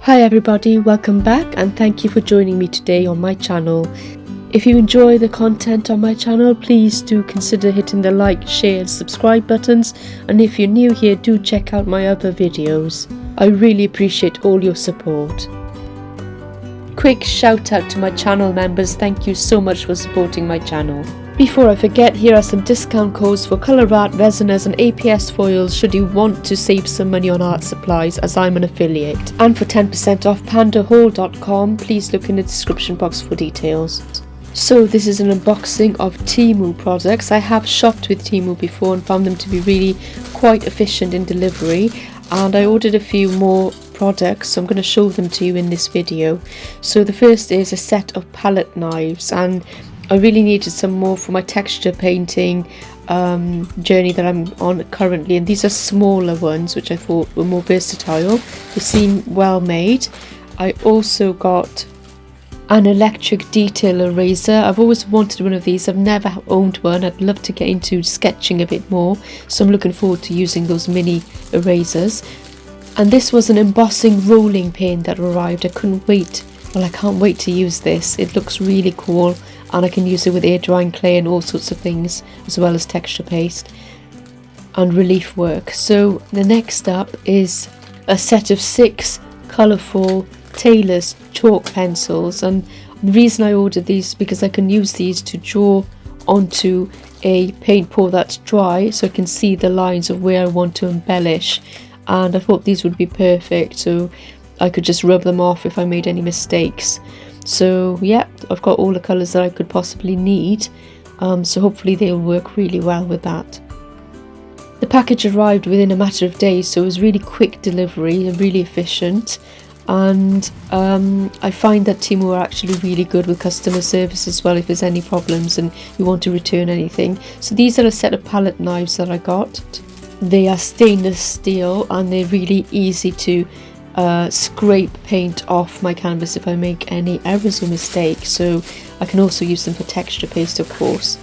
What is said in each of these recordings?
Hi everybody, welcome back and thank you for joining me today on my channel. If you enjoy the content on my channel, please do consider hitting the like, share and subscribe buttons, and if you're new here, do check out my other videos. I really appreciate all your support. Quick shout out to my channel members, thank you so much for supporting my channel. Before I forget, here are some discount codes for colour art, resiners and APS foils should you want to save some money on art supplies, as I'm an affiliate. And for 10% off pandahall.com, please look in the description box for details. So this is an unboxing of Temu products. I have shopped with Temu before and found them to be really quite efficient in delivery, and I ordered a few more products, so I'm going to show them to you in this video. So the first is a set of palette knives, and I really needed some more for my texture painting journey that I'm on currently, and these are smaller ones which I thought were more versatile. They seem well made. I also got an electric detail eraser. I've always wanted one of these. I've never owned one. I'd love to get into sketching a bit more, so I'm looking forward to using those mini erasers. And this was an embossing rolling pin that arrived. I couldn't wait. Well, I can't wait to use this. It looks really cool, and I can use it with air drying clay and all sorts of things, as well as texture paste and relief work. So the next up is a set of 6 colourful Tailors chalk pencils, and the reason I ordered these is because I can use these to draw onto a paint pour that's dry, so I can see the lines of where I want to embellish, and I thought these would be perfect, so I could just rub them off if I made any mistakes. So yeah, I've got all the colours that I could possibly need, so hopefully they'll work really well with that. The package arrived within a matter of days, so it was really quick delivery and really efficient, and I find that Temu are actually really good with customer service as well if there's any problems and you want to return anything. So these are a set of palette knives that I got. They are stainless steel and they're really easy to scrape paint off my canvas if I make any errors or mistakes, so I can also use them for texture paste, of course.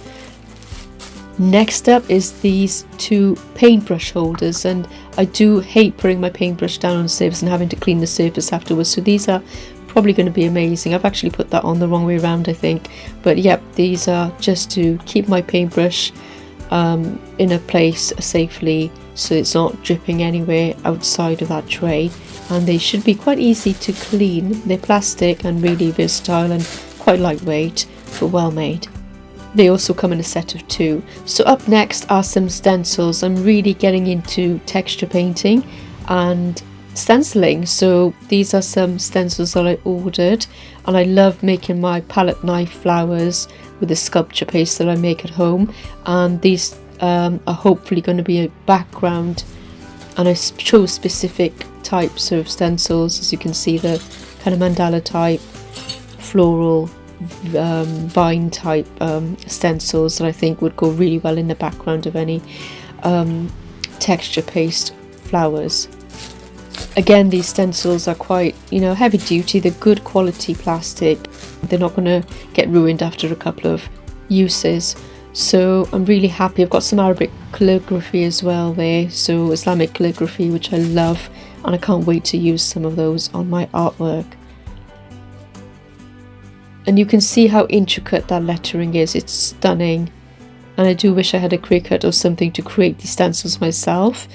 Next up is these 2 paintbrush holders, and I do hate putting my paintbrush down on the surface and having to clean the surface afterwards, so these are probably going to be amazing. I've actually put that on the wrong way around, I think, but yep, these are just to keep my paintbrush in a place safely so it's not dripping anywhere outside of that tray, and they should be quite easy to clean. They're plastic and really versatile and quite lightweight but well made. They also come in a set of 2. So up next are some stencils. I'm really getting into texture painting and stenciling, so these are some stencils that I ordered, and I love making my palette knife flowers with the sculpture paste that I make at home, and these are hopefully going to be a background, and I chose specific types of stencils, as you can see, the kind of mandala type, floral, vine type stencils that I think would go really well in the background of any texture paste flowers. Again, these stencils are quite, heavy duty. They're good quality plastic. They're not going to get ruined after a couple of uses, so I'm really happy. I've got some Arabic calligraphy as well there, so Islamic calligraphy, which I love, and I can't wait to use some of those on my artwork. And you can see how intricate that lettering is. It's stunning, and I do wish I had a Cricut or something to create these stencils myself,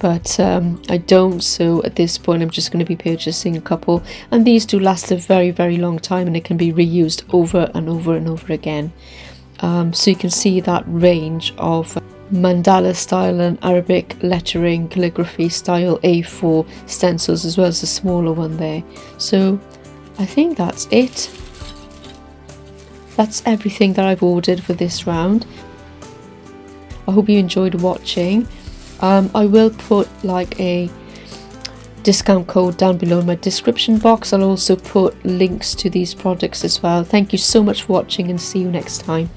but I don't, so at this point I'm just going to be purchasing a couple, and these do last a very, very long time, and it can be reused over and over and over again. So you can see that range of mandala style and Arabic lettering calligraphy style A4 stencils, as well as a smaller one there. So I think that's it. That's everything that I've ordered for this round. I hope you enjoyed watching. I will put like a discount code down below in my description box. I'll also put links to these products as well. Thank you so much for watching, and see you next time.